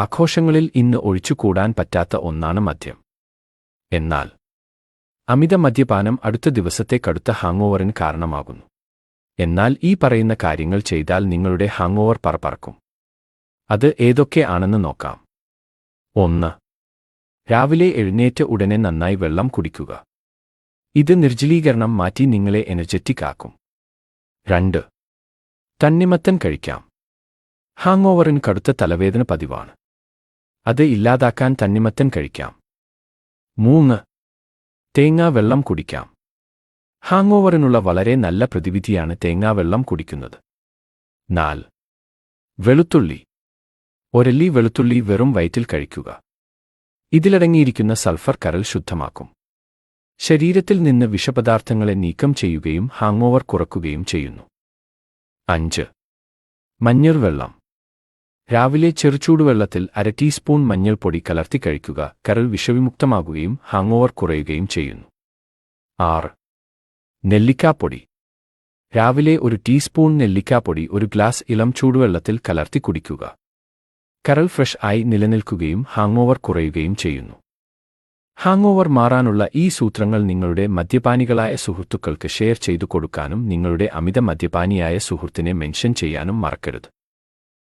ആഘോഷങ്ങളിൽ ഇന്ന് ഒഴിച്ചുകൂടാൻ പറ്റാത്ത ഒന്നാണ് മദ്യം. എന്നാൽ അമിത മദ്യപാനം അടുത്ത ദിവസത്തെ കടുത്ത ഹാങ്ങോവറിന് കാരണമാകുന്നു. എന്നാൽ ഈ പറയുന്ന കാര്യങ്ങൾ ചെയ്താൽ നിങ്ങളുടെ ഹാങ്ങോവർ പറക്കും. അത് ഏതൊക്കെ ആണെന്ന് നോക്കാം. 1. രാവിലെ എഴുന്നേറ്റ ഉടനെ നന്നായി വെള്ളം കുടിക്കുക. ഇത് നിർജ്ജലീകരണം മാറ്റി നിങ്ങളെ എനർജറ്റിക് ആക്കും. 2. തണ്ണിമത്തൻ കഴിക്കാം. ഹാങ്ങോവറിന് കടുത്ത തലവേദന പതിവാണ്. അത് ഇല്ലാതാക്കാൻ തണ്ണിമത്തൻ കഴിക്കാം. 3. തേങ്ങാ വെള്ളം കുടിക്കാം. ഹാങ്ങോവറിനുള്ള വളരെ നല്ല പ്രതിവിധിയാണ് തേങ്ങാവെള്ളം കുടിക്കുന്നത്. 4. വെളുത്തുള്ളി. ഒരല്ലി വെളുത്തുള്ളി വെറും വയറ്റിൽ കഴിക്കുക. ഇതിലടങ്ങിയിരിക്കുന്ന സൾഫർ കരൾ ശുദ്ധമാക്കും. ശരീരത്തിൽ നിന്ന് വിഷപദാർത്ഥങ്ങളെ നീക്കം ചെയ്യുകയും ഹാങ്ങോവർ കുറയ്ക്കുകയും ചെയ്യുന്നു. 5. മഞ്ഞൾ വെള്ളം. രാവിലെ ചെറുചൂടുവെള്ളത്തിൽ 1/2 ടീസ്പൂൺ മഞ്ഞൾപ്പൊടി കലർത്തി കഴിക്കുക. കരൾ വിഷവിമുക്തമാകുകയും ഹാങ്ങോവർ കുറയുകയും ചെയ്യുന്നു. 6. നെല്ലിക്കാപ്പൊടി. രാവിലെ 1 ടീസ്പൂൺ നെല്ലിക്കാപ്പൊടി 1 ഗ്ലാസ് ഇളം ചൂടുവെള്ളത്തിൽ കലർത്തി കുടിക്കുക. കരൾ ഫ്രഷ് ആയി നിലനിൽക്കുകയും ഹാങ്ങോവർ കുറയുകയും ചെയ്യുന്നു. ഹാങ്ങോവർ മാറാനുള്ള ഈ സൂത്രങ്ങൾ നിങ്ങളുടെ മദ്യപാനികളായ സുഹൃത്തുക്കൾക്ക് ഷെയർ ചെയ്തു കൊടുക്കാനും നിങ്ങളുടെ അമിത മദ്യപാനിയായ സുഹൃത്തിനെ മെൻഷൻ ചെയ്യാനും മറക്കരുത്.